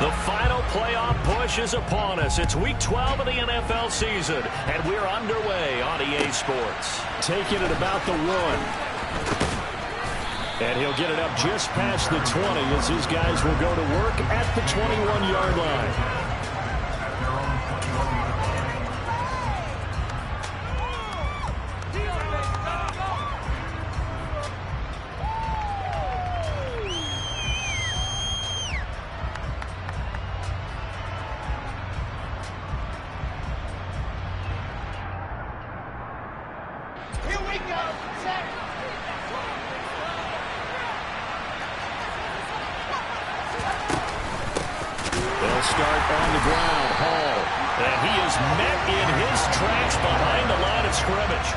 The final playoff push is upon us. It's Week 12 of the NFL season, and we're underway on EA Sports. Taking it about the 1. And he'll get it up just past the 20 as his guys will go to work at the 21-yard line. Start on the ground, Hall. And he is met in his tracks behind the line of scrimmage.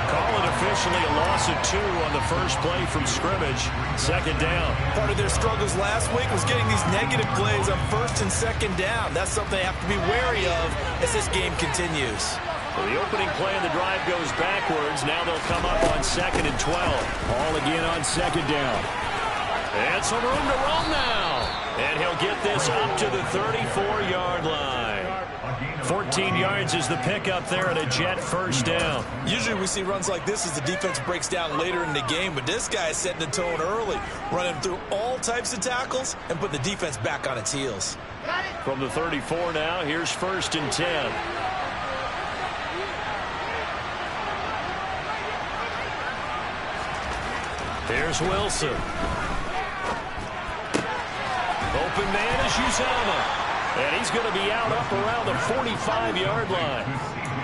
Call it officially a loss of 2 on the first play from scrimmage. Second down. Part of their struggles last week was getting these negative plays on first and second down. That's something they have to be wary of as this game continues. Well, the opening play of the drive goes backwards. Now they'll come up on 2nd and 12. Hall again on second down. And some room to run now. And he'll get this up to the 34-yard line. 14 yards is the pickup there at a Jet first down. Usually we see runs like this as the defense breaks down later in the game, but this guy is setting the tone early, running through all types of tackles and putting the defense back on its heels. From the 34 now, here's 1st and 10. Here's Wilson. Open man is Uzomah. And he's going to be out up around the 45-yard line.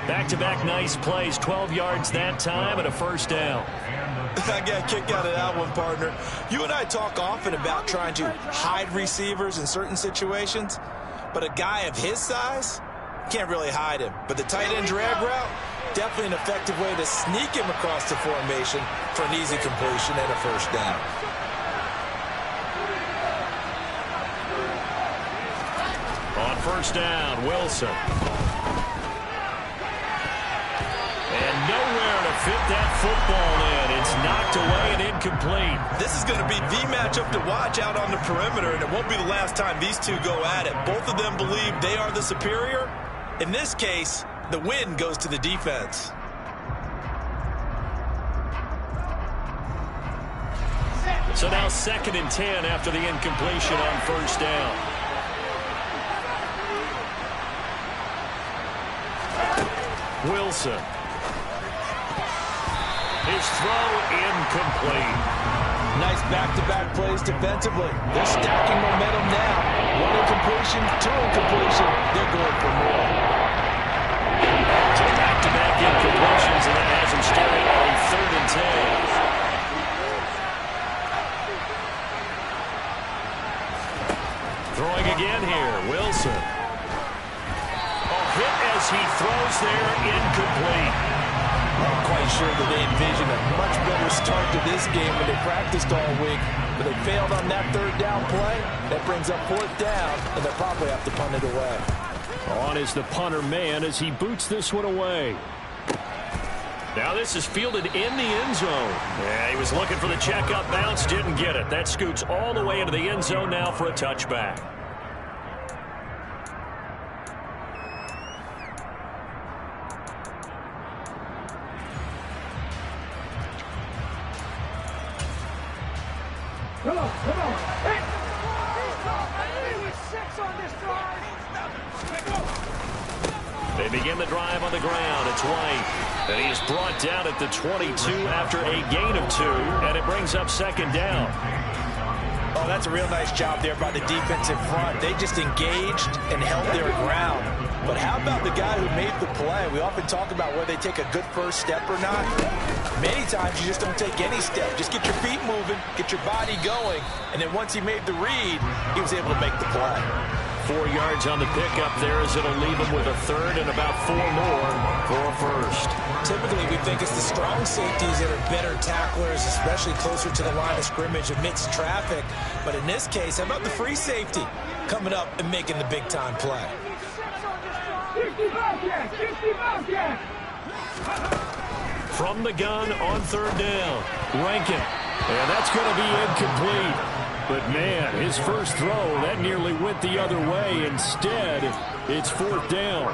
Back-to-back nice plays, 12 yards that time and a first down. I got a kick out of that one, partner. You and I talk often about trying to hide receivers in certain situations, but a guy of his size can't really hide him. But the tight end drag route, definitely an effective way to sneak him across the formation for an easy completion and a first down. On first down, Wilson. And nowhere to fit that football in. It's knocked away and incomplete. This is going to be the matchup to watch out on the perimeter, and it won't be the last time these two go at it. Both of them believe they are the superior. In this case, the win goes to the defense. So now 2nd and 10 after the incompletion on first down. Wilson. His throw incomplete. Nice back-to-back plays defensively. They're stacking momentum now. 1 incompletion, 2 incompletion. They're going for more. So back-to-back incompletions, and that has him staring on 3rd and 10. Throwing again here, Wilson. Hit as he throws there, incomplete. I'm quite sure that they envisioned a much better start to this game when they practiced all week, but they failed on that 3rd down play. That brings up 4th down, and they'll probably have to punt it away. On is the punter man as he boots this one away. Now this is fielded in the end zone. Yeah, he was looking for the checkup bounce, didn't get it. That scoots all the way into the end zone now for a touchback. Come on. Hey! 6 on this drive. They begin the drive on the ground. It's White. And he is brought down at the 22 after a gain of 2. And it brings up 2nd down. Oh, that's a real nice job there by the defense in front. They just engaged and held their ground. But how about the guy who made the play? We often talk about whether they take a good first step or not. Many times you just don't take any step. Just get your feet moving, get your body going, and then once he made the read, he was able to make the play. 4 yards on the pickup there as it'll leave him with a 3rd and about 4 more for a first. Typically, we think it's the strong safeties that are better tacklers, especially closer to the line of scrimmage amidst traffic. But in this case, how about the free safety coming up and making the big-time play? From the gun on 3rd down, Rankin. And that's going to be incomplete. But, man, his first throw, that nearly went the other way. Instead, it's fourth down.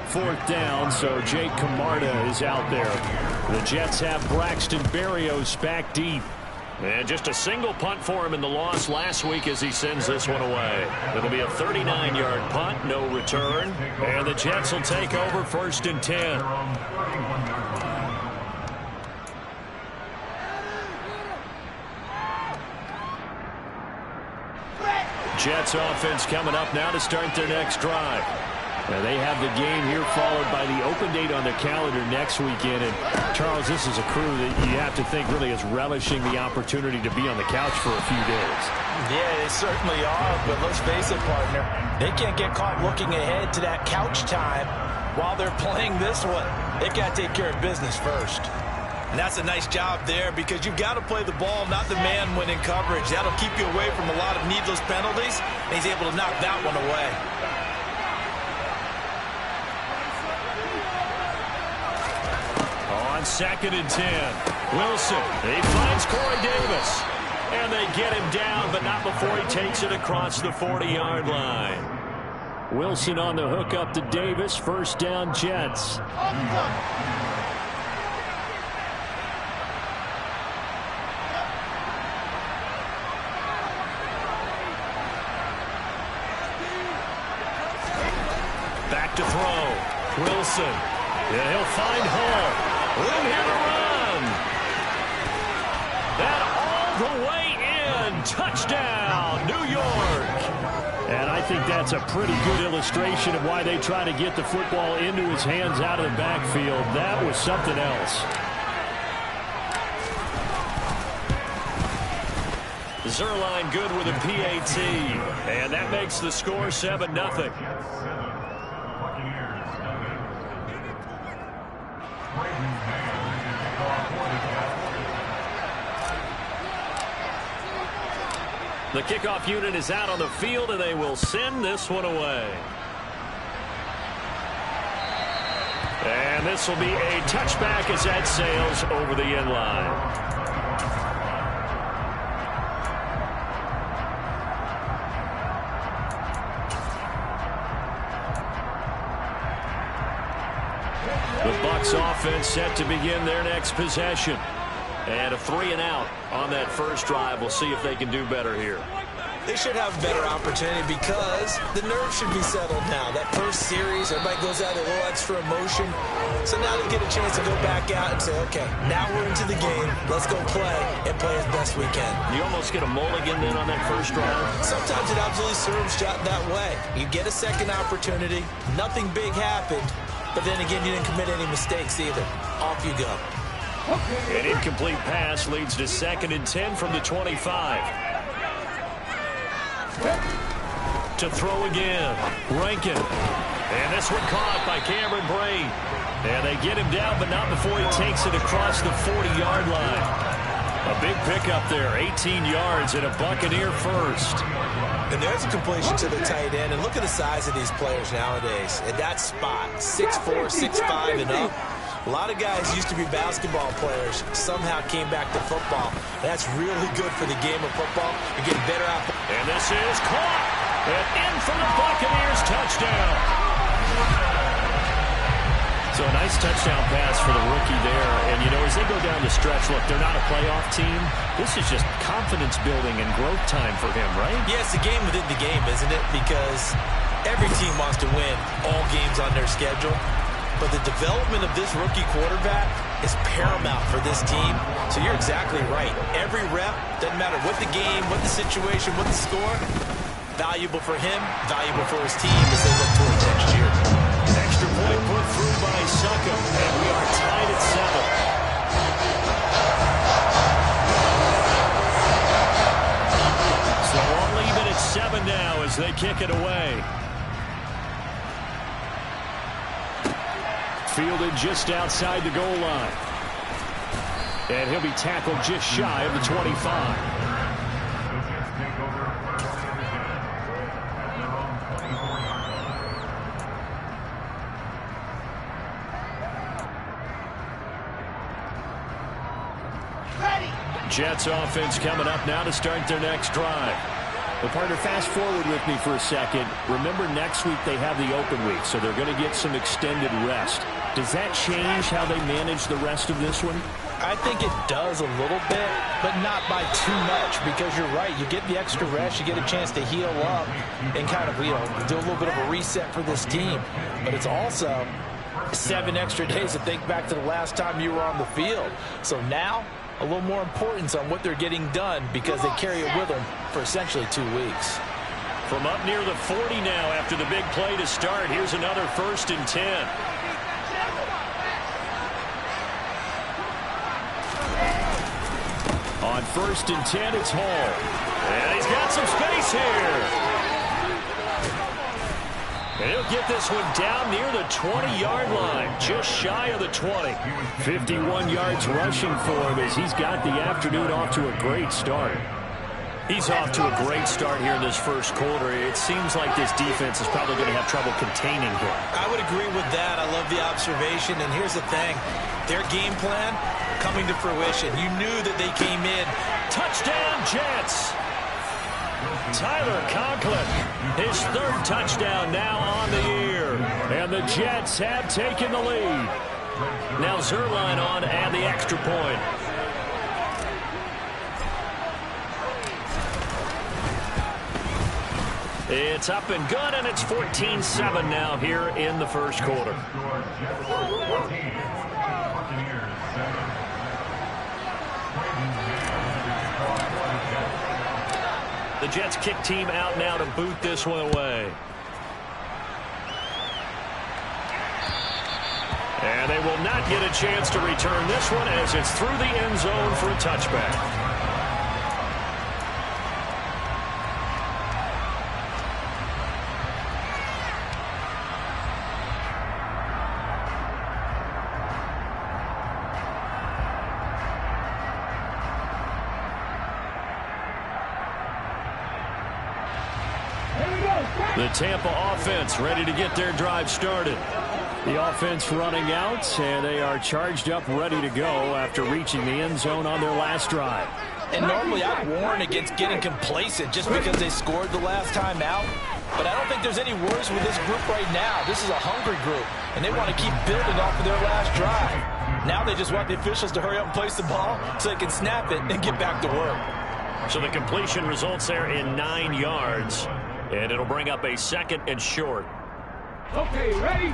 Fourth down, so Jake Camarda is out there. The Jets have Braxton Berrios back deep. And just a single punt for him in the loss last week as he sends this one away. It'll be a 39-yard punt, no return. And the Jets will take over 1st and 10. Jets offense coming up now to start their next drive. Now they have the game here followed by the open date on their calendar next weekend. And, Charles, this is a crew that you have to think really is relishing the opportunity to be on the couch for a few days. Yeah, they certainly are, but let's face it, partner. They can't get caught looking ahead to that couch time while they're playing this one. They've got to take care of business first. And that's a nice job there because you've got to play the ball, not the man when in coverage. That'll keep you away from a lot of needless penalties, and he's able to knock that one away. On 2nd and 10, Wilson, he finds Corey Davis. And they get him down, but not before he takes it across the 40-yard line. Wilson on the hook up to Davis. First down, Jets. Back to throw. Wilson. Yeah, he'll find Hall. Room here to run. And all the way in. Touchdown, New York. And I think that's a pretty good illustration of why they try to get the football into his hands out of the backfield. That was something else. Zuerlein good with a PAT. And that makes the score 7-0. The kickoff unit is out on the field, and they will send this one away. And this will be a touchback as that sails over the end line. The Bucs offense set to begin their next possession. And a 3-and-out on that first drive. We'll see if they can do better here. They should have a better opportunity because the nerves should be settled now. That first series, everybody goes out with a little extra emotion. So now they get a chance to go back out and say, okay, now we're into the game. Let's go play and play as best we can. You almost get a mulligan then on that first drive. Sometimes it absolutely serves that way. You get a second opportunity. Nothing big happened. But then again, you didn't commit any mistakes either. Off you go. An incomplete pass leads to 2nd and 10 from the 25. To throw again, Rankin. And this one caught by Cameron Brate. And they get him down, but not before he takes it across the 40-yard line. A big pickup there, 18 yards and a Buccaneer first. And there's a completion to the tight end. And look at the size of these players nowadays. At that spot, 6'4", 6'5", and up. A lot of guys used to be basketball players, somehow came back to football. That's really good for the game of football. You're getting better out. And this is caught. And in for the Buccaneers, touchdown. So a nice touchdown pass for the rookie there. And, you know, as they go down the stretch, look, they're not a playoff team. This is just confidence building and growth time for him, right? Yeah, it's the game within the game, isn't it? Because every team wants to win all games on their schedule. But the development of this rookie quarterback is paramount for this team. So you're exactly right. Every rep, doesn't matter what the game, what the situation, what the score, valuable for him, valuable for his team as they look towards next year. Extra point put through by Succop, and we are tied at 7. So we'll leave it at 7 now as they kick it away. Fielded just outside the goal line. And he'll be tackled just shy of the 25. Jets offense coming up now to start their next drive. Well, partner, fast forward with me for a second. Remember, next week they have the open week, so they're going to get some extended rest. Does that change how they manage the rest of this one? I think it does a little bit, but not by too much, because you're right. You get the extra rest, you get a chance to heal up and kind of, do a little bit of a reset for this team. But it's also 7 extra days to think back to the last time you were on the field. So now, a little more importance on what they're getting done because they carry it with them for essentially 2 weeks. From up near the 40 now after the big play to start, here's another 1st and 10. On 1st and 10, it's Hall. And he's got some space here. And he'll get this one down near the 20-yard line, just shy of the 20. 51 yards rushing for him as he's got the afternoon off to a great start. He's off to a great start here in this first quarter. It seems like this defense is probably going to have trouble containing him. I would agree with that. I love the observation. And here's the thing. Their game plan coming to fruition. You knew that they came in. Touchdown, Jets. Tyler Conklin, his 3rd touchdown now on the year. And the Jets have taken the lead. Now Zuerlein on and the extra point. It's up and good, and it's 14-7 now here in the first quarter. The Jets kick team out now to boot this one away. And they will not get a chance to return this one as it's through the end zone for a touchback. The Tampa offense ready to get their drive started. The offense running out, and they are charged up, ready to go after reaching the end zone on their last drive. And normally I'd warn against getting complacent just because they scored the last time out. But I don't think there's any worries with this group right now. This is a hungry group, and they want to keep building off of their last drive. Now they just want the officials to hurry up and place the ball so they can snap it and get back to work. So the completion results there in 9 yards. And it'll bring up a 2nd and short. Okay, ready?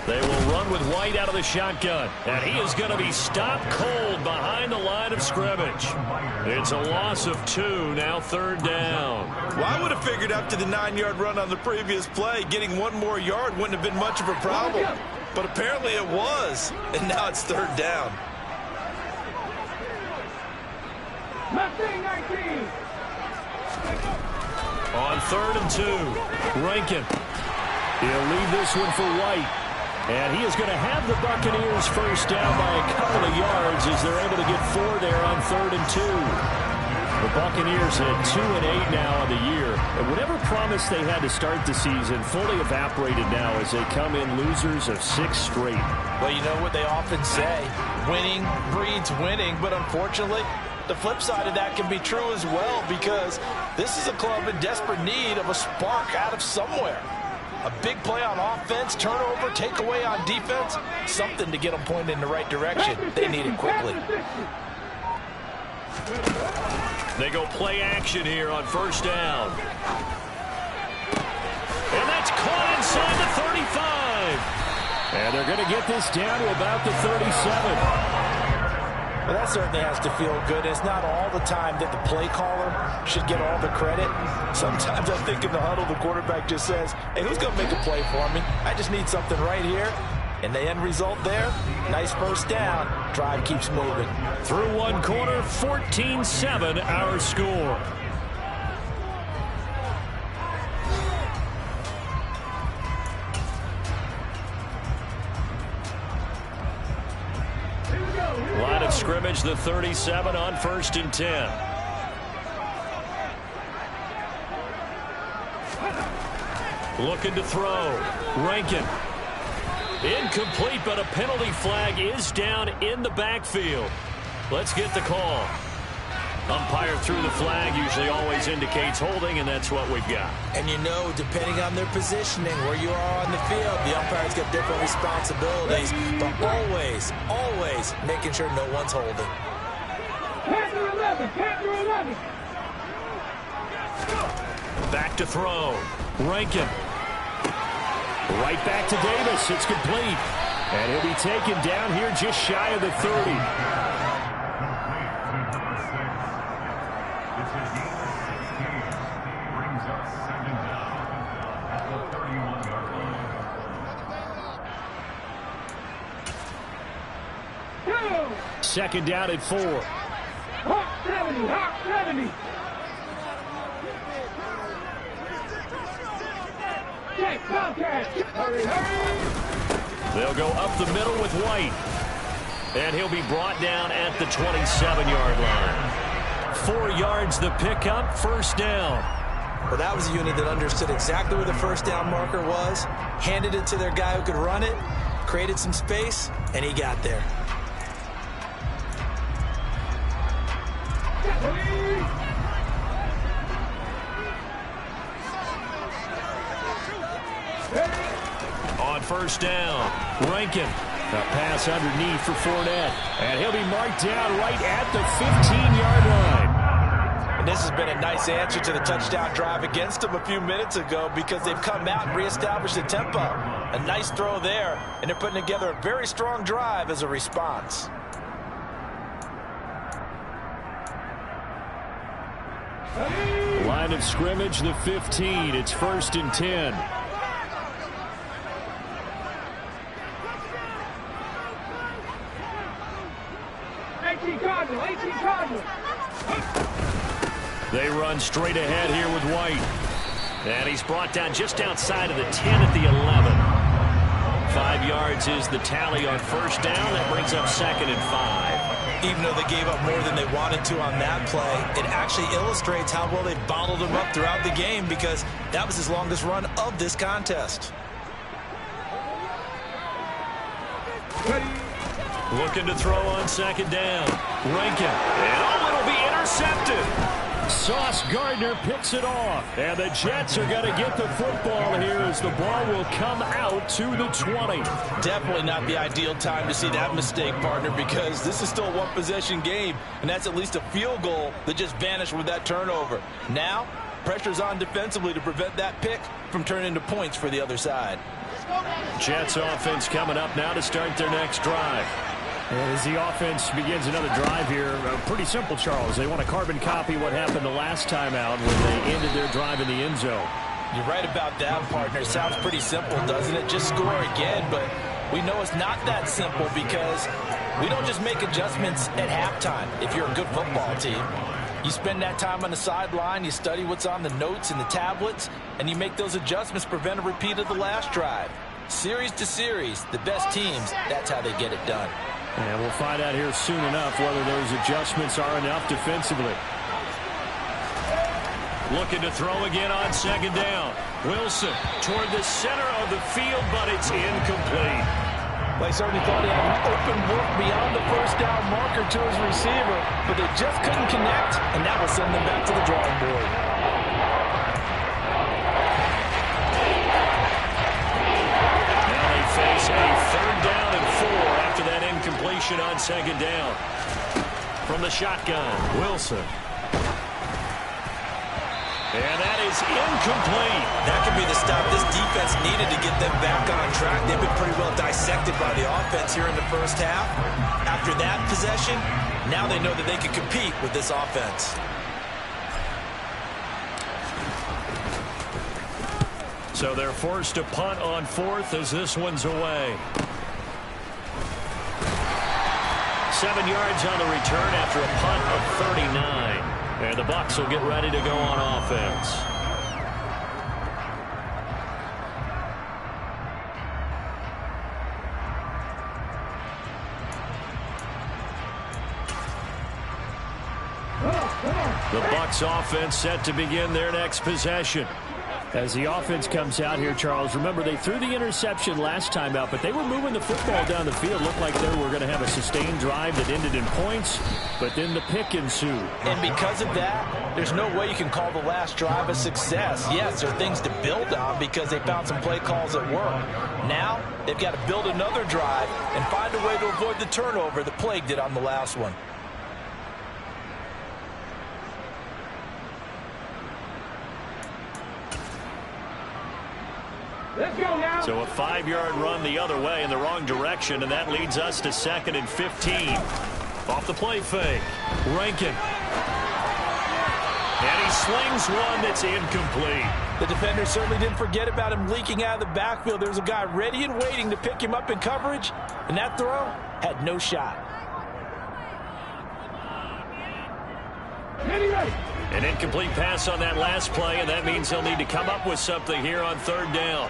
They will run with White out of the shotgun. And he is going to be stopped cold behind the line of scrimmage. It's a loss of 2, now 3rd down. Well, I would have figured after the 9-yard run on the previous play, getting 1 more yard wouldn't have been much of a problem. But apparently it was. And now it's 3rd down. On 3rd and 2, Rankin. He'll leave this one for White. And he is going to have the Buccaneers first down by a couple of yards as they're able to get 4 there on 3rd and 2. The Buccaneers at 2-8 now on the year. And whatever promise they had to start the season fully evaporated now as they come in losers of 6 straight. Well, you know what they often say, winning breeds winning, but unfortunately, the flip side of that can be true as well because this is a club in desperate need of a spark out of somewhere. A big play on offense, turnover, takeaway on defense, something to get them pointed in the right direction. They need it quickly. They go play action here on 1st down. And that's caught inside the 35. And they're going to get this down to about the 37. Well, that certainly has to feel good. It's not all the time that the play caller should get all the credit. Sometimes I think in the huddle, the quarterback just says, hey, who's going to make a play for me? I just need something right here. And the end result there, nice first down. Drive keeps moving. Through 1 quarter, 14-7 our score. Line of scrimmage, the 37 on 1st and 10. Looking to throw. Rankin. Incomplete, but a penalty flag is down in the backfield. Let's get the call. Umpire threw the flag, usually always indicates holding, and that's what we've got. And you know, depending on their positioning, where you are on the field, the umpires get different responsibilities, but always making sure no one's holding. Count to 11, count to 11. Back to throw. Rankin. Right back to Davis. It's complete. And he'll be taken down here just shy of the 30. Second down at 4. Hawk 70, Hawk 70. Check, Bobcat. Hurry, hurry. They'll go up the middle with White. And he'll be brought down at the 27-yard line. 4 yards the pickup, first down. Well, that was a unit that understood exactly where the first down marker was, handed it to their guy who could run it, created some space, and he got there. On first down, Rankin. A pass underneath for Fournette. And he'll be marked down right at the 15-yard line. And this has been a nice answer to the touchdown drive against them a few minutes ago because they've come out and reestablished the tempo. A nice throw there, and they're putting together a very strong drive as a response. Line of scrimmage, the 15. It's 1st and 10. They run straight ahead here with White. And he's brought down just outside of the 10 at the 11. 5 yards is the tally on first down. That brings up 2nd and 5. Even though they gave up more than they wanted to on that play, it actually illustrates how well they've bottled him up throughout the game because that was his longest run of this contest. Looking to throw on second down. Rankin. And it'll be intercepted. Sauce Gardner picks it off. And the Jets are going to get the football here as the ball will come out to the 20. Definitely not the ideal time to see that mistake, partner, because this is still a one-possession game, and that's at least a field goal that just vanished with that turnover. Now, pressure's on defensively to prevent that pick from turning into points for the other side. Jets offense coming up now to start their next drive. And as the offense begins another drive here, pretty simple, Charles. They want to carbon copy what happened the last time out when they ended their drive in the end zone. You're right about that, partner. Sounds pretty simple, doesn't it? Just score again, but we know it's not that simple because we don't just make adjustments at halftime if you're a good football team. You spend that time on the sideline, you study what's on the notes and the tablets, and you make those adjustments to prevent a repeat of the last drive. Series to series, the best teams, that's how they get it done. And we'll find out here soon enough whether those adjustments are enough defensively. Looking to throw again on second down. Wilson toward the center of the field, but it's incomplete. They certainly thought he had an open look beyond the first down marker to his receiver, but they just couldn't connect, and that will send them back to the drawing board. Now they face a 3rd down and 4 after that incompletion on second down. From the shotgun, Wilson. And that is incomplete. That could be the stop this defense needed to get them back on track. They've been pretty well dissected by the offense here in the first half. After that possession, now they know that they can compete with this offense. So they're forced to punt on 4th as this one's away. 7 yards on the return after a punt of 39. And the Bucs will get ready to go on offense. The Bucs offense set to begin their next possession. As the offense comes out here, Charles, remember they threw the interception last time out, but they were moving the football down the field. Looked like they were going to have a sustained drive that ended in points, but then the pick ensued. And because of that, there's no way you can call the last drive a success. Yes, there are things to build on because they found some play calls that work. Now, they've got to build another drive and find a way to avoid the turnover that plagued it on the last one. Let's go now. So a 5-yard run the other way in the wrong direction, and that leads us to 2nd and 15. Off the play fake, Rankin. And he slings one that's incomplete. The defender certainly didn't forget about him leaking out of the backfield. There was a guy ready and waiting to pick him up in coverage, and that throw had no shot. An incomplete pass on that last play, and that means he'll need to come up with something here on 3rd down.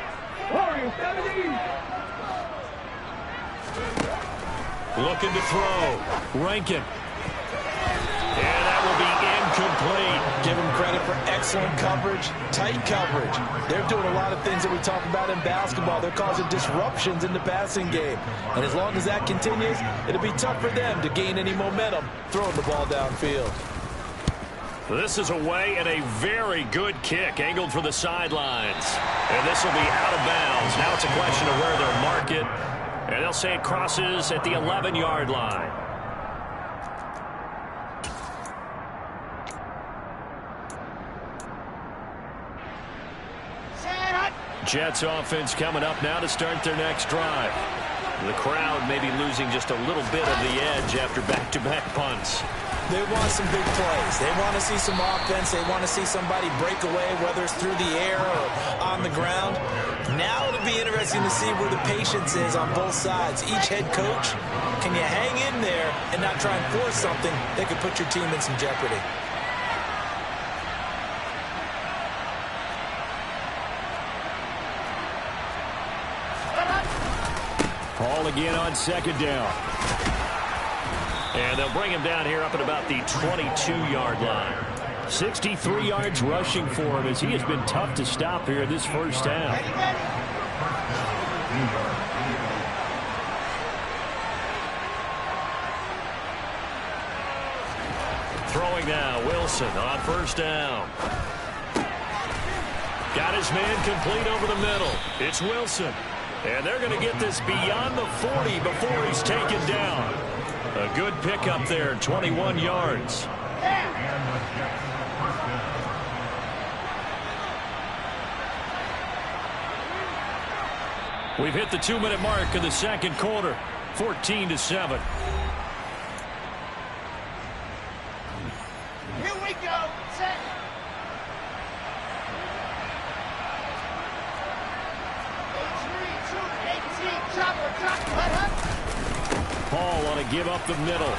Looking to throw. Rankin. And that will be incomplete. Give him credit for excellent coverage, tight coverage. They're doing a lot of things that we talk about in basketball. They're causing disruptions in the passing game. And as long as that continues, it'll be tough for them to gain any momentum throwing the ball downfield. This is away and a very good kick angled for the sidelines. And this will be out of bounds. Now it's a question of where they'll mark it. And they'll say it crosses at the 11-yard line. Jets offense coming up now to start their next drive. The crowd may be losing just a little bit of the edge after back-to-back punts. They want some big plays. They want to see some offense. They want to see somebody break away, whether it's through the air or on the ground. Now it'll be interesting to see where the patience is on both sides. Each head coach, can you hang in there and not try and force something that could put your team in some jeopardy? Hall again on 2nd down. And they'll bring him down here up at about the 22-yard line. 63 yards rushing for him as he has been tough to stop here this first half. Throwing now, Wilson on 1st down. Got his man complete over the middle. It's Wilson. And they're going to get this beyond the 40 before he's taken down. A good pickup there, 21 yards. We've hit the 2-minute mark of the 2nd quarter, 14-7. Here we go. Set. Paul on a give up the middle.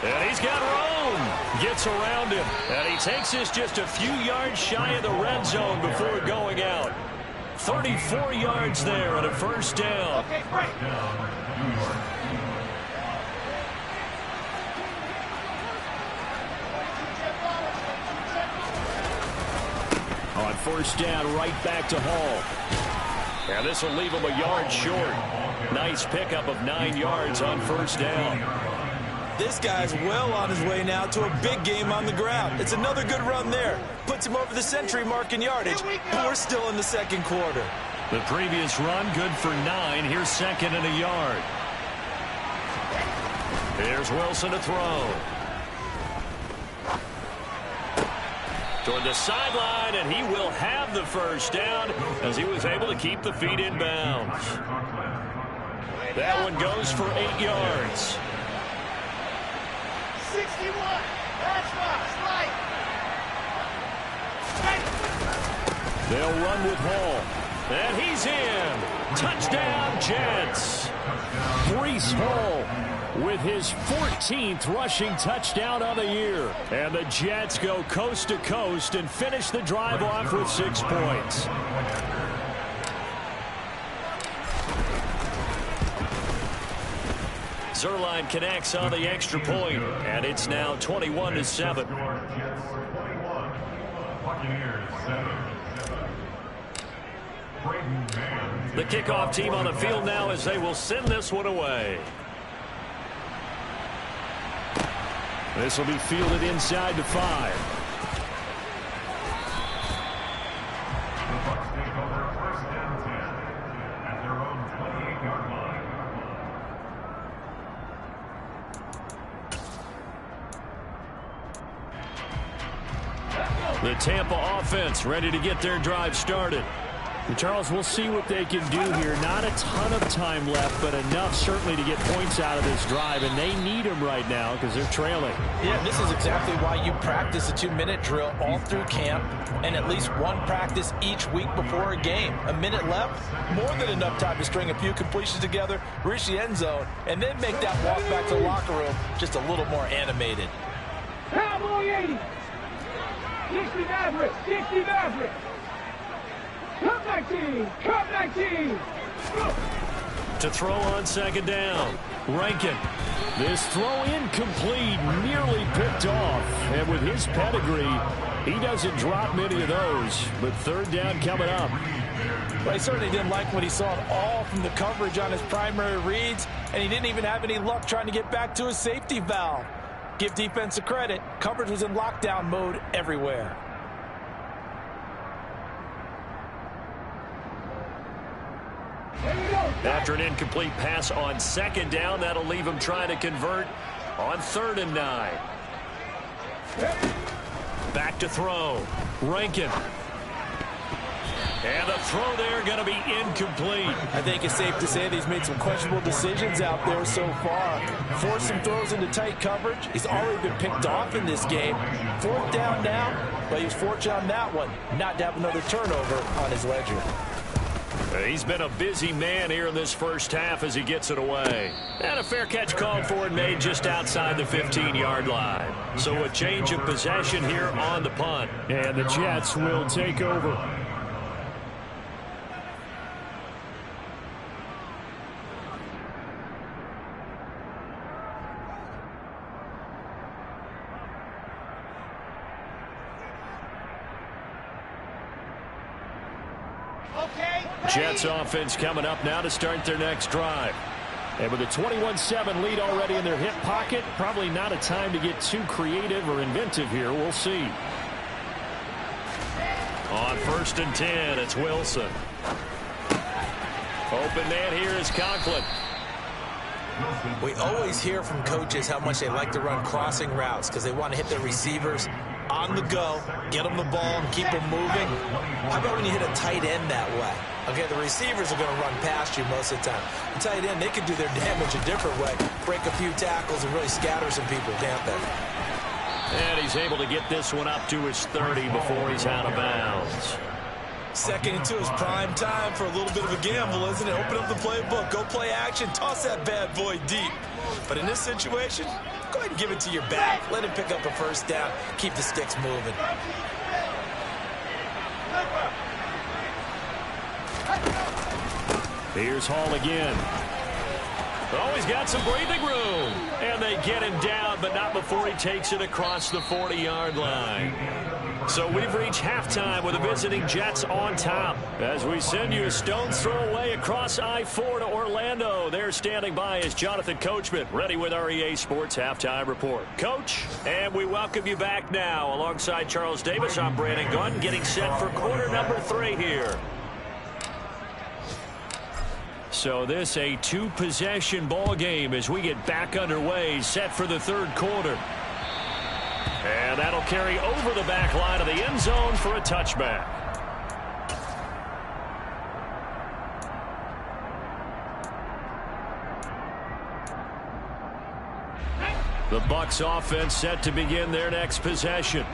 And he's got room. Gets around him. And he takes this just a few yards shy of the red zone before going out. 34 yards there on a 1st down. Okay, break. On 1st down, right back to Hall. And this will leave him a yard short. Nice pickup of 9 yards on 1st down. This guy's well on his way now to a big game on the ground. It's another good run there. Puts him over the century mark in yardage. But we're still in the 2nd quarter. The previous run good for 9. Here's 2nd and a yard. Here's Wilson to throw. Toward the sideline, and he will have the 1st down as he was able to keep the feet in bounds. That one goes for 8 yards. 61. That's right. They'll run with Hall. And he's in. Touchdown, Jets. Breece Hall with his 14th rushing touchdown of the year. And the Jets go coast to coast and finish the drive off with 6 points. Zuerlein connects on the extra point, and it's now 21-7. The kickoff team on the field now as they will send this one away. This will be fielded inside the 5. The Bucs take over 1st and 10 at their own 28-yard line. The Tampa offense ready to get their drive started. And Charles, we'll see what they can do here. Not a ton of time left, but enough certainly to get points out of this drive, and they need them right now because they're trailing. Yeah, this is exactly why you practice a 2-minute drill all through camp and at least one practice each week before a game. A minute left, more than enough time to string a few completions together, reach the end zone, and then make that walk back to the locker room just a little more animated. Cowboy 80. 60 Maverick. 60 Maverick. Come 19. Come 19. To throw on 2nd down. Rankin. This throw incomplete, nearly picked off. And with his pedigree, he doesn't drop many of those. But 3rd down coming up. Well, he certainly didn't like what he saw at all from the coverage on his primary reads, and he didn't even have any luck trying to get back to his safety valve. Give defense a credit. Coverage was in lockdown mode everywhere. After an incomplete pass on 2nd down, that'll leave him trying to convert on 3rd and 9. Back to throw. Rankin. And the throw there going to be incomplete. I think it's safe to say that he's made some questionable decisions out there so far. Forced some throws into tight coverage. He's already been picked off in this game. 4th down now, but he was fortunate on that one not to have another turnover on his ledger. He's been a busy man here in this first half as he gets it away. And a fair catch called for and made just outside the 15-yard line. So a change of possession here on the punt. And the Jets will take over. Jets offense coming up now to start their next drive. And with a 21-7 lead already in their hip pocket, probably not a time to get too creative or inventive here. We'll see. On 1st and 10, it's Wilson. Open man here is Conklin. We always hear from coaches how much they like to run crossing routes because they want to hit their receivers on the go, get them the ball, and keep them moving. How about when you hit a tight end that way? Okay, the receivers are going to run past you most of the time. The tight end, they can do their damage a different way, break a few tackles and really scatter some people, can't they? And he's able to get this one up to his 30 before he's out of bounds. 2nd and 2 is prime time for a little bit of a gamble, isn't it? Open up the playbook, go play action, toss that bad boy deep. But in this situation, go ahead and give it to your back. Let him pick up a 1st down, keep the sticks moving. Here's Hall again. Oh, he's got some breathing room. And they get him down, but not before he takes it across the 40-yard line. So we've reached halftime with the visiting Jets on top. As we send you a stone's throw away across I-4 to Orlando. There standing by is Jonathan Coachman, ready with our EA Sports Halftime Report. Coach, and we welcome you back now. Alongside Charles Davis, I'm Brandon Gunn, getting set for quarter number 3 here. So this a 2-possession ball game as we get back underway, set for the 3rd quarter. And that'll carry over the back line of the end zone for a touchback. The Bucs offense set to begin their next possession.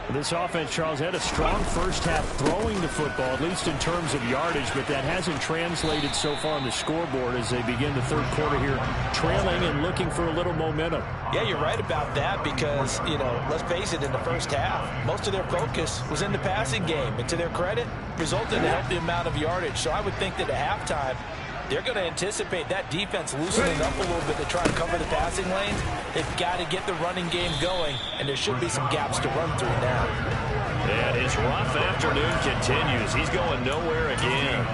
This offense, Charles, had a strong first half throwing the football, at least in terms of yardage, but that hasn't translated so far on the scoreboard as they begin the 3rd quarter here, trailing and looking for a little momentum. Yeah, you're right about that because, you know, let's face it, in the first half, most of their focus was in the passing game. And to their credit, resulted in a healthy amount of yardage. So I would think that at halftime, they're going to anticipate that defense loosening up a little bit to try and cover the passing lanes. They've got to get the running game going, and there should be some gaps to run through now. And his rough afternoon continues. He's going nowhere again.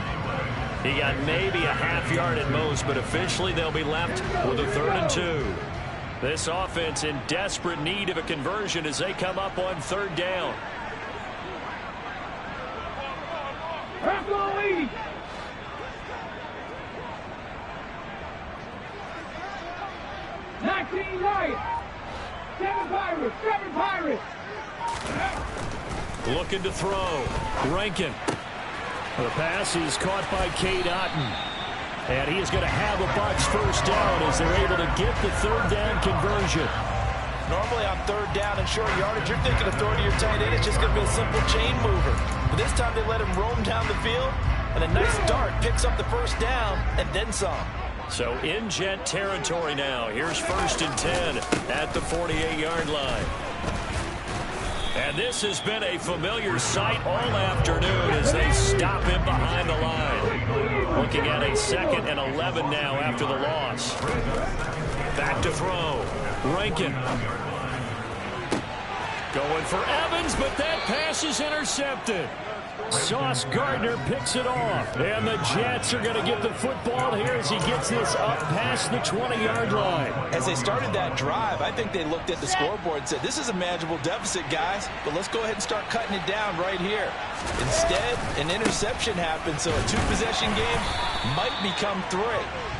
He got maybe a half yard at most, but officially they'll be left with a 3rd and 2. This offense in desperate need of a conversion as they come up on 3rd down. Bronco lead. Nineteen Lions. 7 Pirates. 7 Pirates. Looking to throw. Rankin. The pass is caught by Cade Otton. And he is going to have a Bucs 1st down as they're able to get the 3rd down conversion. Normally on 3rd down and short yardage, you're thinking of throwing to your tight end. It's just going to be a simple chain mover. But this time they let him roam down the field, and a nice dart picks up the 1st down and then some. So in Jet territory now. Here's 1st and 10 at the 48-yard line. And this has been a familiar sight all afternoon as they stop him behind the line. Looking at a 2nd and 11 now after the loss. Back to throw. Rankin. Going for Evans, but that pass is intercepted. Sauce Gardner picks it off. And the Jets are going to get the football here as he gets this up past the 20-yard line. As they started that drive, I think they looked at the scoreboard and said, this is a manageable deficit, guys, but let's go ahead and start cutting it down right here. Instead, an interception happened, so a 2-possession game might become 3.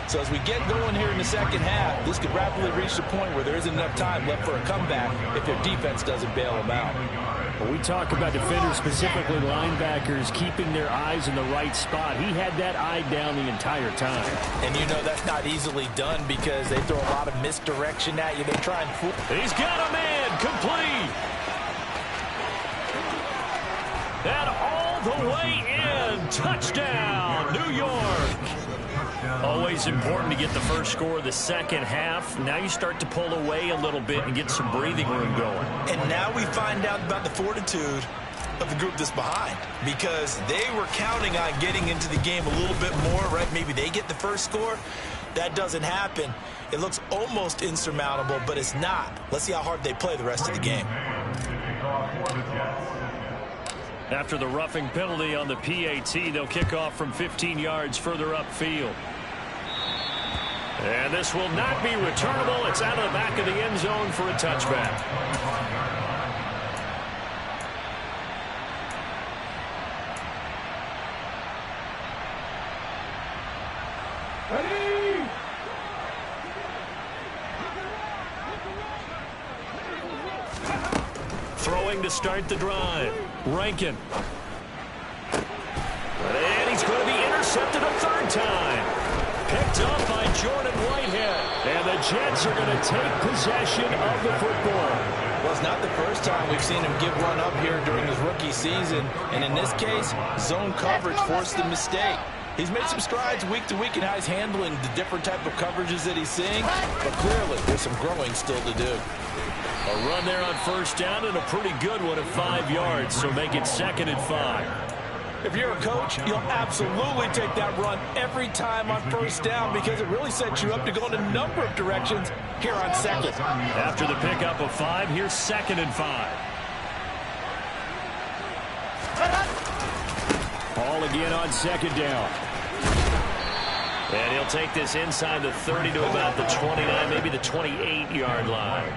So as we get going here in the 2nd half, this could rapidly reach the point where there isn't enough time left for a comeback if their defense doesn't bail them out. When we talk about defenders, specifically linebackers, keeping their eyes in the right spot, he had that eye down the entire time. And you know that's not easily done because they throw a lot of misdirection at you. They try and fool. He's got a man complete. And all the way in. Touchdown, New York. Always important to get the first score of the 2nd half. Now you start to pull away a little bit and get some breathing room going. And now we find out about the fortitude of the group that's behind, because they were counting on getting into the game a little bit more, right? Maybe they get the first score. That doesn't happen. It looks almost insurmountable, but it's not. Let's see how hard they play the rest of the game. After the roughing penalty on the PAT, they'll kick off from 15 yards further upfield. And this will not be returnable. It's out of the back of the end zone for a touchback. Ready. Throwing to start the drive. Rankin. And he's going to be intercepted a 3rd time. Picked up by Jordan Whitehead. And the Jets are going to take possession of the football. Well, it's not the first time we've seen him give one up here during his rookie season. And in this case, zone coverage forced the mistake. He's made some strides week to week in how he's handling the different type of coverages that he's seeing. But clearly, there's some growing still to do. A run there on 1st down and a pretty good one at 5 yards. So make it 2nd and 5. If you're a coach, you'll absolutely take that run every time on 1st down because it really sets you up to go in a number of directions here on 2nd. After the pickup of 5, here's 2nd and 5. Ball again on 2nd down. And he'll take this inside the 30 to about the 29, maybe the 28-yard line.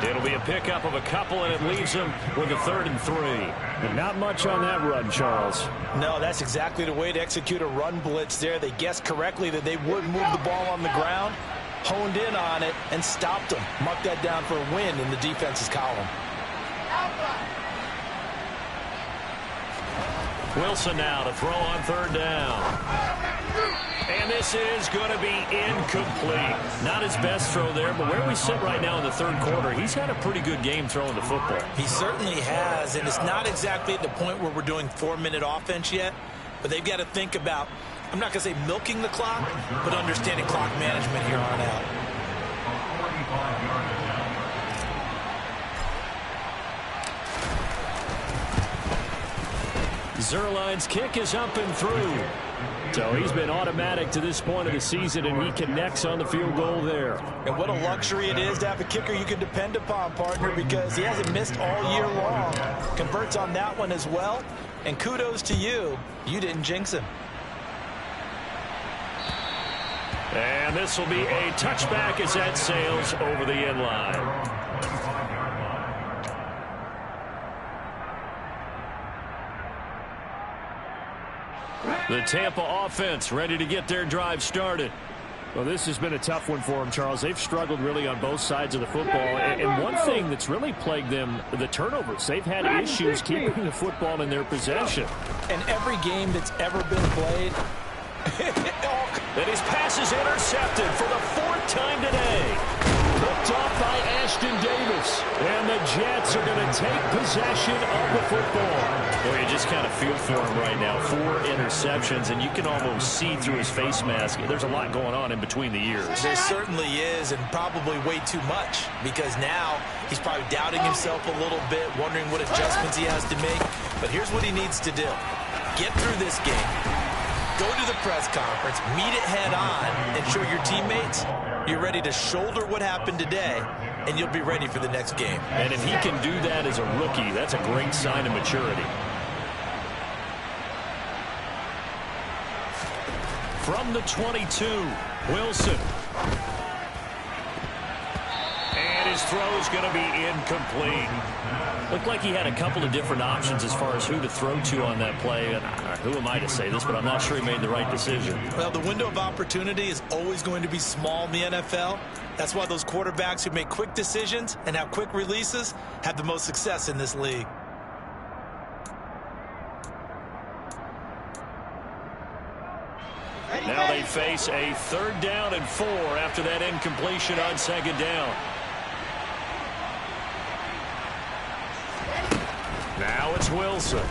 It'll be a pickup of a couple, and it leaves him with a 3rd and 3. And not much on that run, Charles. No, that's exactly the way to execute a run blitz there. They guessed correctly that they would move the ball on the ground, honed in on it, and stopped them. Mark that down for a win in the defense's column. Wilson now to throw on 3rd down. And this is going to be incomplete. Not his best throw there, but where we sit right now in the 3rd quarter, he's had a pretty good game throwing the football. He certainly has, and it's not exactly at the point where we're doing 4-minute offense yet, but they've got to think about, I'm not going to say milking the clock, but understanding clock management here on out. Zuerlein's kick is up and through. So he's been automatic to this point of the season, and he connects on the field goal there. And what a luxury it is to have a kicker you can depend upon, partner, because he hasn't missed all year long. Converts on that one as well. And kudos to you. You didn't jinx him. And this will be a touchback as that sails over the end line. The Tampa offense ready to get their drive started. Well, this has been a tough one for them, Charles. They've struggled really on both sides of the football. And one thing that's really plagued them, the turnovers. They've had issues keeping the football in their possession. And every game that's ever been played, and his pass is intercepted for the 4th time today. Picked off by Ashton Davis. And the Jets are going to take possession of the football. Boy, you just kind of feel for him right now. 4 interceptions, and you can almost see through his face mask. There's a lot going on in between the ears. There certainly is, and probably way too much, because now he's probably doubting himself a little bit, wondering what adjustments he has to make. But here's what he needs to do. Get through this game. Go to the press conference, meet it head on, and show your teammates you're ready to shoulder what happened today, and you'll be ready for the next game. And if he can do that as a rookie, that's a great sign of maturity. From the 22, Wilson. And his throw's going to be incomplete. Looked like he had a couple of different options as far as who to throw to on that play. And who am I to say this, but I'm not sure he made the right decision. Well, the window of opportunity is always going to be small in the NFL. That's why those quarterbacks who make quick decisions and have quick releases have the most success in this league. Now they face a 3rd down and 4 after that incompletion on 2nd down. Now it's Wilson.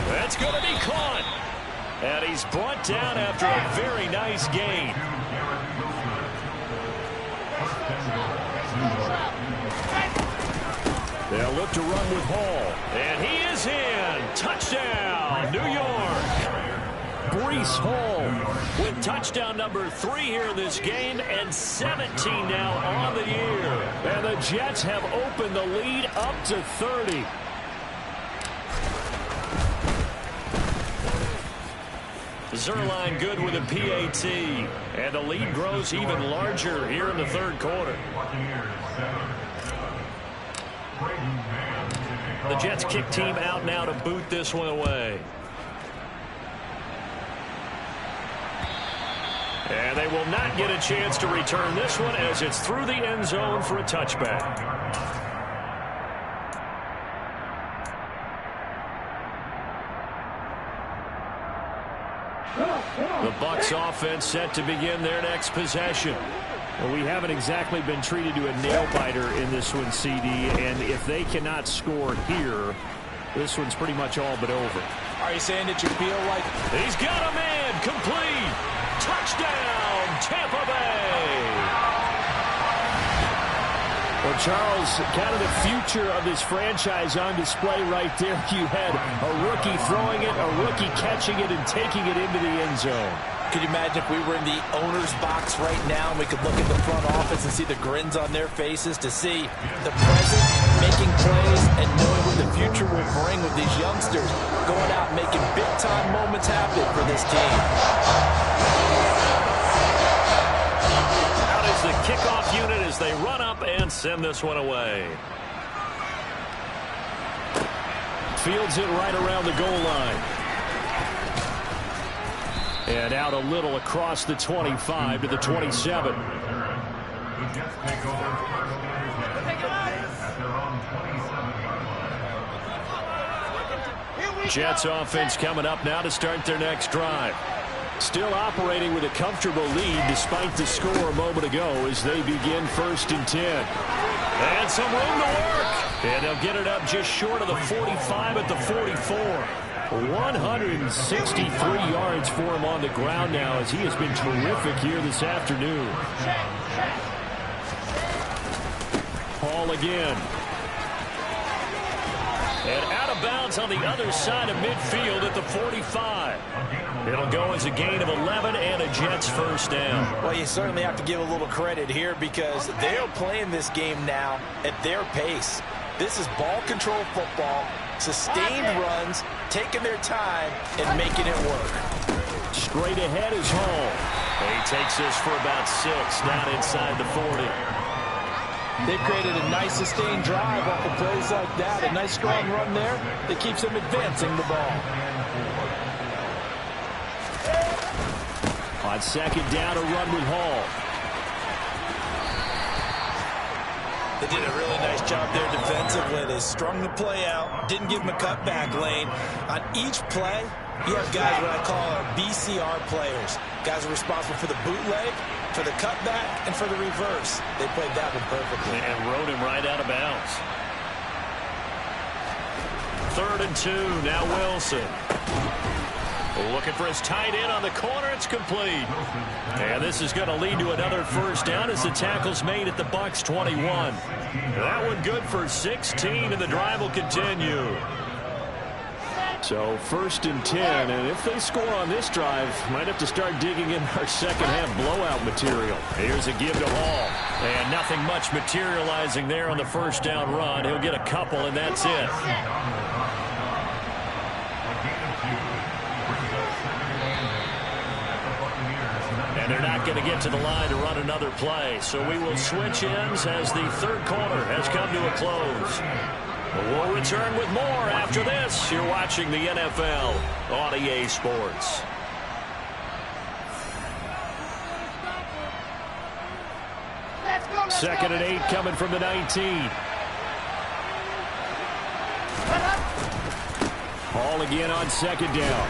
That's going to be caught. And he's brought down after a very nice gain. They'll look to run with Hall. And he is in. Touchdown, New York. Breece Hall with touchdown number 3 here in this game, and 17 now on the year. And the Jets have opened the lead up to 30. Zuerlein good with a PAT, and the lead grows even larger here in the 3rd quarter. The Jets kick team out now to boot this one away. And they will not get a chance to return this one as it's through the end zone for a touchback. The Bucs offense set to begin their next possession. Well, we haven't exactly been treated to a nail-biter in this one, CD, and if they cannot score here, this one's pretty much all but over. Are you saying that you feel like he's got a man complete? Touchdown, Tampa Bay! Well, Charles, kind of the future of this franchise on display right there. You had a rookie throwing it, a rookie catching it, and taking it into the end zone. Could you imagine if we were in the owner's box right now and we could look at the front office and see the grins on their faces, to see the present making plays and knowing what the future will bring with these youngsters going out and making big-time moments happen for this team. Out is the kickoff unit as they run up and send this one away. Fields it right around the goal line. And out a little across the 25 to the 27. Jets offense coming up now to start their next drive. Still operating with a comfortable lead despite the score a moment ago as they begin 1st and 10. And some room to work. And they'll get it up just short of the 45 at the 44. 163 yards for him on the ground now as he has been terrific here this afternoon. Hall again. And out of bounds on the other side of midfield at the 45. It'll go as a gain of 11 and a Jets first down. Well, you certainly have to give a little credit here because they are playing this game now at their pace. This is ball control football, sustained runs, taking their time, and making it work. Straight ahead is Hall. He takes this for about 6 down inside the 40. They've created a nice sustained drive off of plays like that. A nice strong run there that keeps them advancing the ball. On second down, a run with Hall. They did a really nice job there defensively. They strung the play out, didn't give them a cutback lane. On each play, you have guys what I call our BCR players. Guys are responsible for the bootleg, for the cutback, and for the reverse. They played that one perfectly. And rode him right out of bounds. 3rd and 2, now Wilson. Looking for his tight end on the corner. It's complete. And this is going to lead to another first down as the tackle's made at the Bucs 21. That one good for 16, and the drive will continue. So 1st and 10, and if they score on this drive, might have to start digging in our second half blowout material. Here's a give to Hall. And nothing much materializing there on the first down run. He'll get a couple, and that's it. And they're not going to get to the line to run another play. So we will switch ends as the 3rd quarter has come to a close. We'll return with more after this. You're watching the NFL on EA Sports. Second and 8 coming from the 19. Hall again on second down.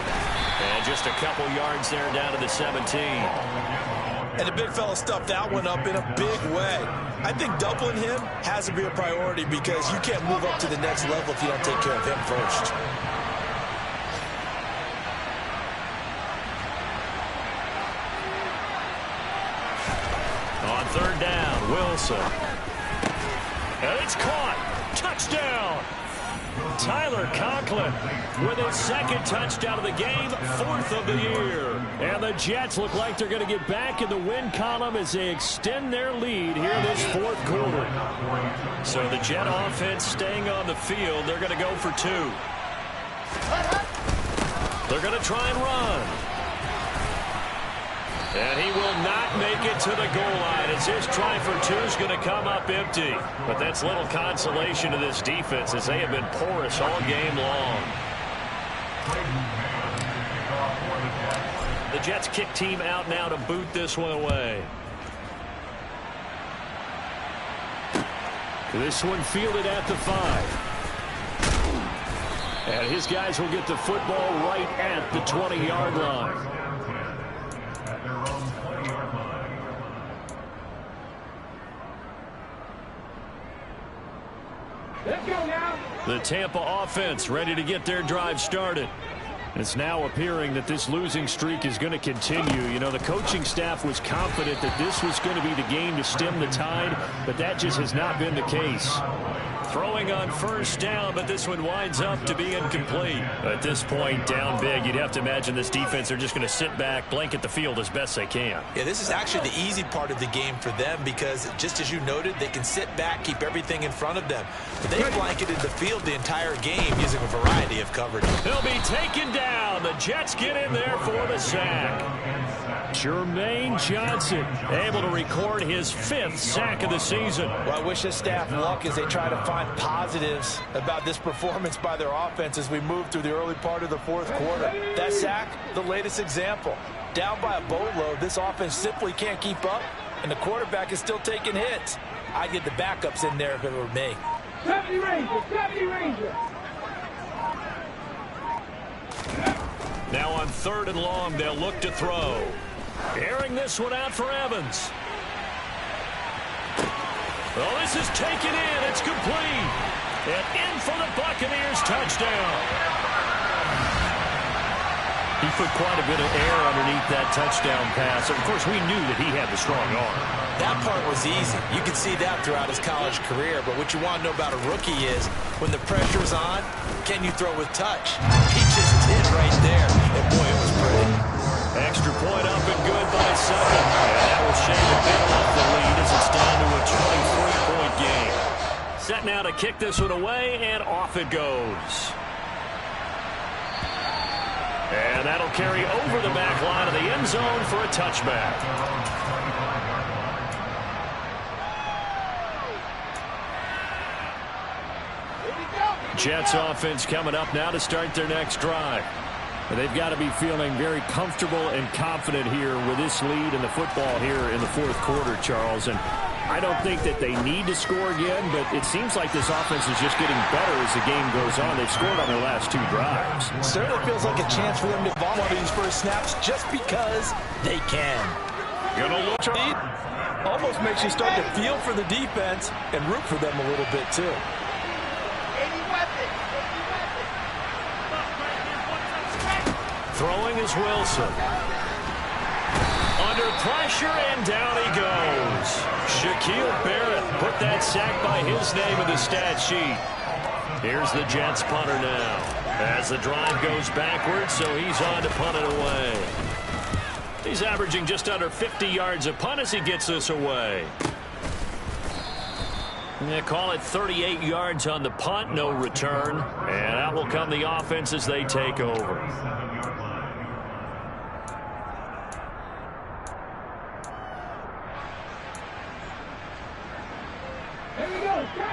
And just a couple yards there down to the 17. And the big fella stuffed that one up in a big way. I think doubling him has to be a priority because you can't move up to the next level if you don't take care of him first. On 3rd down, Wilson. And it's caught. Touchdown. Tyler Conklin with his 2nd touchdown of the game, 4th of the year. And the Jets look like they're going to get back in the win column as they extend their lead here this 4th quarter. So the Jet offense staying on the field. They're going to go for 2. They're going to try and run. And he will not make it to the goal line as his try for 2 is going to come up empty. But that's little consolation to this defense as they have been porous all game long. The Jets kick team out now to boot this one away. This one fielded at the 5. And his guys will get the football right at the 20-yard line. Let's go now. The Tampa offense ready to get their drive started. It's now appearing that this losing streak is going to continue. You know, the coaching staff was confident that this was going to be the game to stem the tide, but that just has not been the case. Throwing on 1st down, but this one winds up to be incomplete. At this point, down big, you'd have to imagine this defense are just going to sit back, blanket the field as best they can. Yeah, this is actually the easy part of the game for them because, just as you noted, they can sit back, keep everything in front of them. But they blanketed the field the entire game using a variety of coverage. He'll be taken down. The Jets get in there for the sack. Jermaine Johnson able to record his 5th sack of the season. Well, I wish his staff luck as they try to find positives about this performance by their offense as we move through the early part of the 4th quarter. That sack, the latest example. Down by a boatload, this offense simply can't keep up, and the quarterback is still taking hits. I'd get the backups in there if it were me. 70 Ranger, 70 Ranger. Now on 3rd and long, they'll look to throw. Airing this one out for Evans. Oh, this is taken in. It's complete. And in for the Buccaneers touchdown. He put quite a bit of air underneath that touchdown pass. Of course, we knew that he had the strong arm. That part was easy. You can see that throughout his college career. But what you want to know about a rookie is when the pressure's on, can you throw with touch? He just did right there. And boy, it was pretty. Extra point up and good by Sutton. And that will shave a bit off the lead as it's down to a 23-point game. Set now to kick this one away, and off it goes. And that'll carry over the back line of the end zone for a touchback. Jets offense coming up now to start their next drive. And they've got to be feeling very comfortable and confident here with this lead in the football here in the fourth quarter, Charles. And I don't think that they need to score again, but it seems like this offense is just getting better as the game goes on. They've scored on their last 2 drives. Certainly feels like a chance for them to bomb one of these first snaps just because they can. Gonna look to lead. Almost makes you start to feel for the defense and root for them a little bit too. Throwing is Wilson. Under pressure, and down he goes. Shaquille Barrett put that sack by his name in the stat sheet. Here's the Jets punter now. As the drive goes backwards, so he's on to punt it away. He's averaging just under 50 yards a punt as he gets this away. They call it 38 yards on the punt, no return. And out will come the offense as they take over.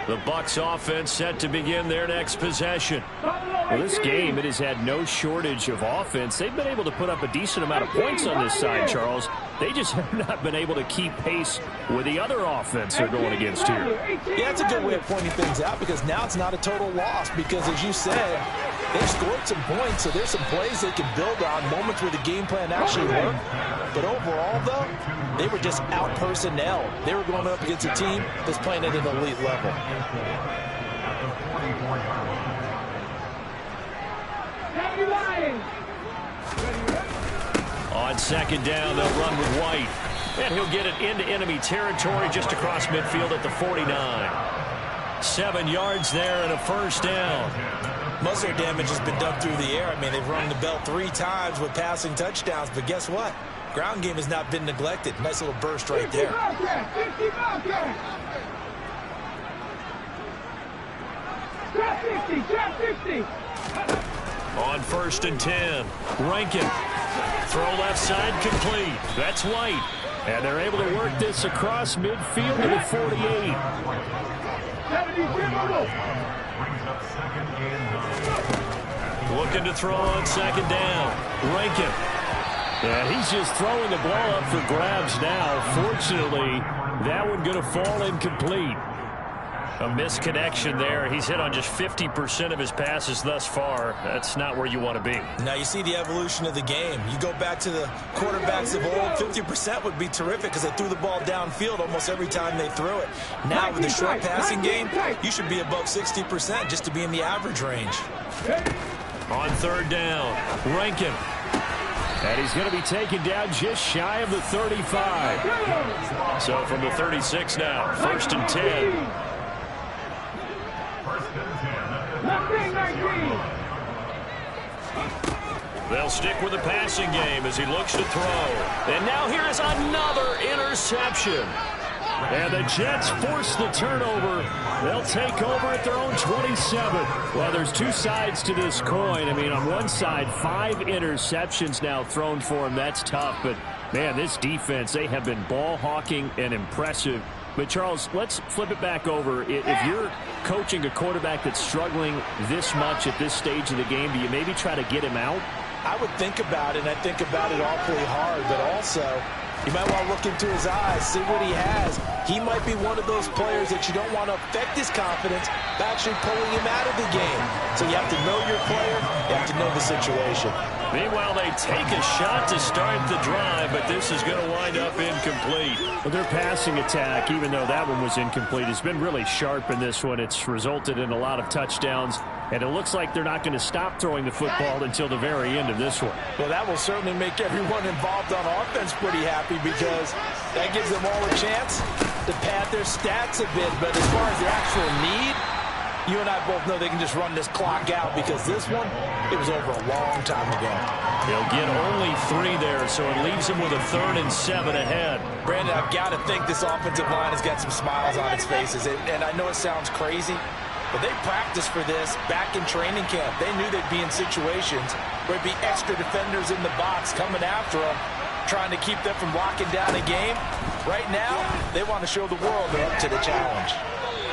The Bucs offense set to begin their next possession. Well, this game, it has had no shortage of offense. They've been able to put up a decent amount of points on this side, Charles. They just have not been able to keep pace with the other offense they're going against here. Yeah, that's a good way of pointing things out because now it's not a total loss because, as you said, they've scored some points, so there's some plays they can build on, moments where the game plan actually worked. But overall, though, they were just out-personnel. They were going up against a team that's playing at an elite level. On second down, they'll run with White. And he'll get it into enemy territory just across midfield at the 49. 7 yards there and a first down. Most of their damage has been done through the air. I mean, they've rung the bell 3 times with passing touchdowns, but guess what? Ground game has not been neglected. Nice little burst right there. On first and 10, Rankin. Throw left side complete. That's White. And they're able to work this across midfield to the 48. Looking to throw on second down. Rankin. And he's just throwing the ball up for grabs now. Fortunately, that one going to fall incomplete. A misconnection there. He's hit on just 50% of his passes thus far. That's not where you want to be. Now you see the evolution of the game. You go back to the quarterbacks of old, 50% would be terrific because they threw the ball downfield almost every time they threw it. Now with the short passing game, you should be above 60% just to be in the average range. On third down, Rankin. And he's going to be taken down just shy of the 35. So from the 36 now, first and 10. They'll stick with the passing game as he looks to throw. And now here is another interception. And the Jets force the turnover. They'll take over at their own 27. Well, there's 2 sides to this coin. I mean, on one side, 5 interceptions now thrown for him. That's tough. But, man, this defense, they have been ball hawking and impressive. But, Charles, let's flip it back over. If you're coaching a quarterback that's struggling this much at this stage of the game, do you maybe try to get him out? I would think about it, and I think about it awfully hard, but also you might want to look into his eyes, see what he has. He might be one of those players that you don't want to affect his confidence by actually pulling him out of the game. So you have to know your player, you have to know the situation. Meanwhile, they take a shot to start the drive, but this is going to wind up incomplete. Well, their passing attack, even though that one was incomplete, has been really sharp in this one. It's resulted in a lot of touchdowns. And it looks like they're not going to stop throwing the football until the very end of this one. Well, that will certainly make everyone involved on offense pretty happy because that gives them all a chance to pad their stats a bit. But as far as the actual need, you and I both know they can just run this clock out because this one, it was over a long time ago. He'll get only 3 there, so it leaves him with a 3rd and 7 ahead. Brandon, I've got to think this offensive line has got some smiles on its faces. And I know it sounds crazy, but they practiced for this back in training camp. They knew they'd be in situations where it'd be extra defenders in the box coming after them, trying to keep them from locking down a game. Right now, they want to show the world they're up to the challenge.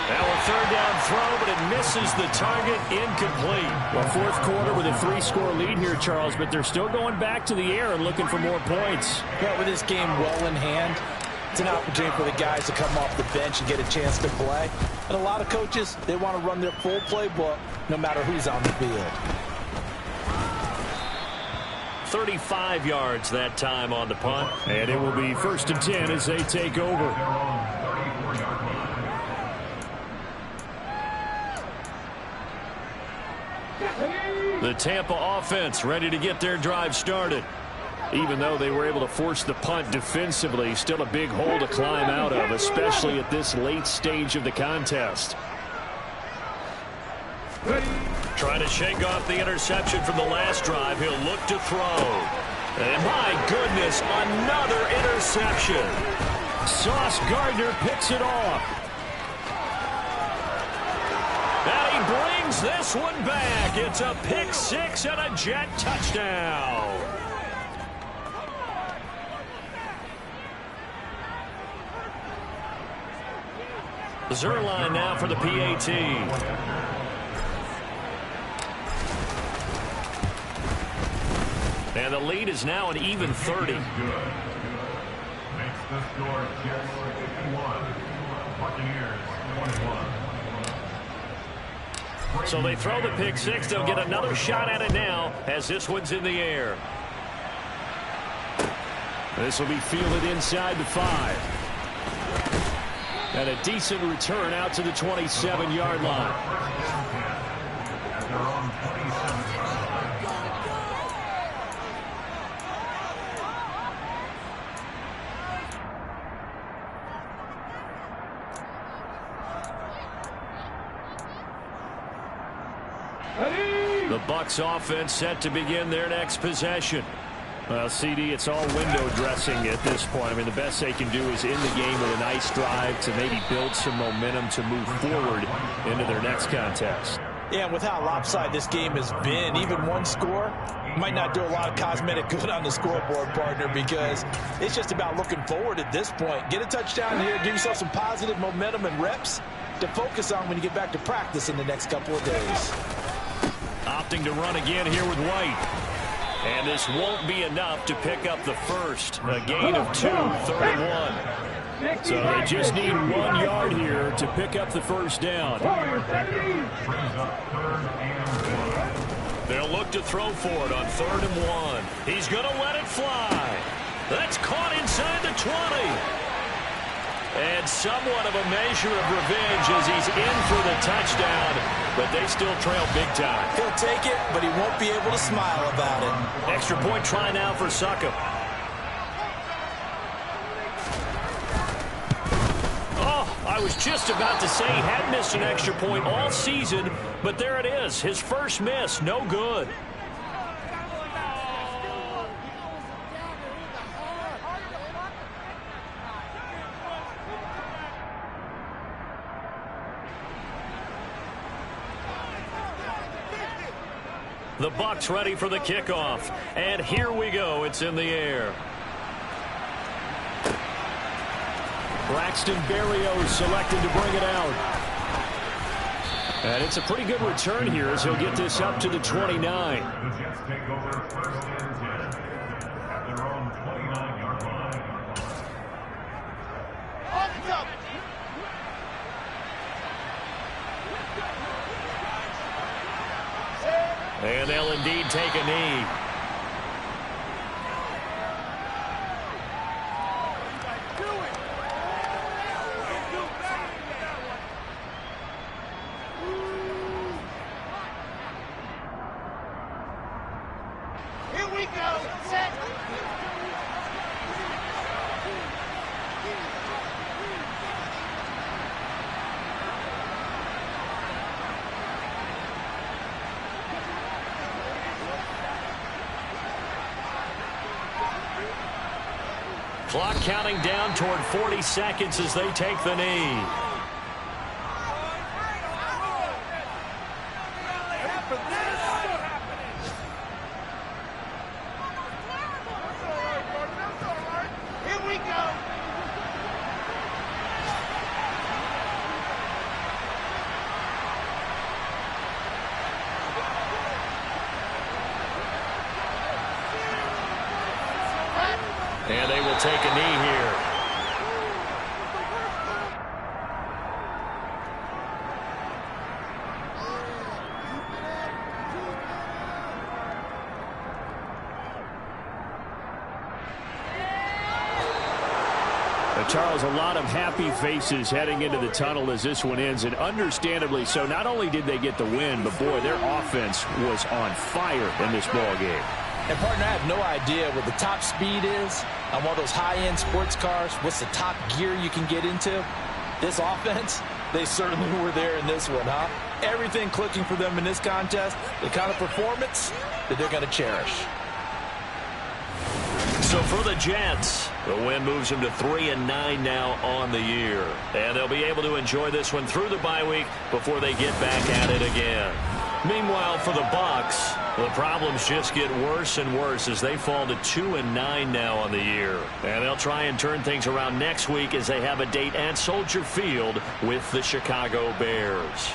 Now a 3rd down throw, but it misses the target, incomplete. Well, 4th quarter with a 3-score lead here, Charles, but they're still going back to the air and looking for more points. But with this game well in hand, it's an opportunity for the guys to come off the bench and get a chance to play. And a lot of coaches, they want to run their full playbook no matter who's on the field. 35 yards that time on the punt. And it will be 1st and 10 as they take over. The Tampa offense ready to get their drive started. Even though they were able to force the punt defensively, still a big hole to climb out of, especially at this late stage of the contest. Trying to shake off the interception from the last drive. He'll look to throw. And my goodness, another interception. Sauce Gardner picks it off. And he brings this one back. It's a pick 6 and a Jet touchdown. Zuerlein now for the PAT. And the lead is now an even 30. Makes the score Jets 51, Buccaneers 21. So they throw the pick 6. They'll get another shot at it now as this one's in the air. This will be fielded inside the 5. And a decent return out to the 27-yard line. At their own 27. The Bucs offense set to begin their next possession. Well, CD, it's all window dressing at this point. I mean, the best they can do is end the game with a nice drive to maybe build some momentum to move forward into their next contest. Yeah, and with how lopsided this game has been, even one score might not do a lot of cosmetic good on the scoreboard, partner, because it's just about looking forward at this point. Get a touchdown here, give yourself some positive momentum and reps to focus on when you get back to practice in the next couple of days. Opting to run again here with White. And this won't be enough to pick up the first. A gain of 2, 31. So they just need 1 yard here to pick up the first down. They'll look to throw for it on 3rd and 1. He's going to let it fly. That's caught inside the 20. And somewhat of a measure of revenge as he's in for the touchdown, but they still trail big time. He'll take it, but he won't be able to smile about it. Extra point try now for Succop. Oh, I was just about to say he had missed an extra point all season, but there it is. His first miss, no good. The Bucs ready for the kickoff. And here we go. It's in the air. Braxton Berrios selected to bring it out. And it's a pretty good return here as he'll get this up to the 29. The Jets take over 1st and 10 at their own 29-yard line. And they'll indeed take a knee. Clock counting down toward 40 seconds as they take the knee. And they will take a knee here. Charles, a lot of happy faces heading into the tunnel as this one ends, and understandably so. Not only did they get the win, but boy, their offense was on fire in this ball game. And, partner, I have no idea what the top speed is on one of those high-end sports cars. What's the top gear you can get into? This offense, they certainly were there in this one, huh? Everything clicking for them in this contest, the kind of performance that they're going to cherish. So for the Jets, the win moves them to 3-9 now on the year. And they'll be able to enjoy this one through the bye week before they get back at it again. Meanwhile, for the Bucs, the problems just get worse and worse as they fall to 2-9 now on the year. And they'll try and turn things around next week as they have a date at Soldier Field with the Chicago Bears.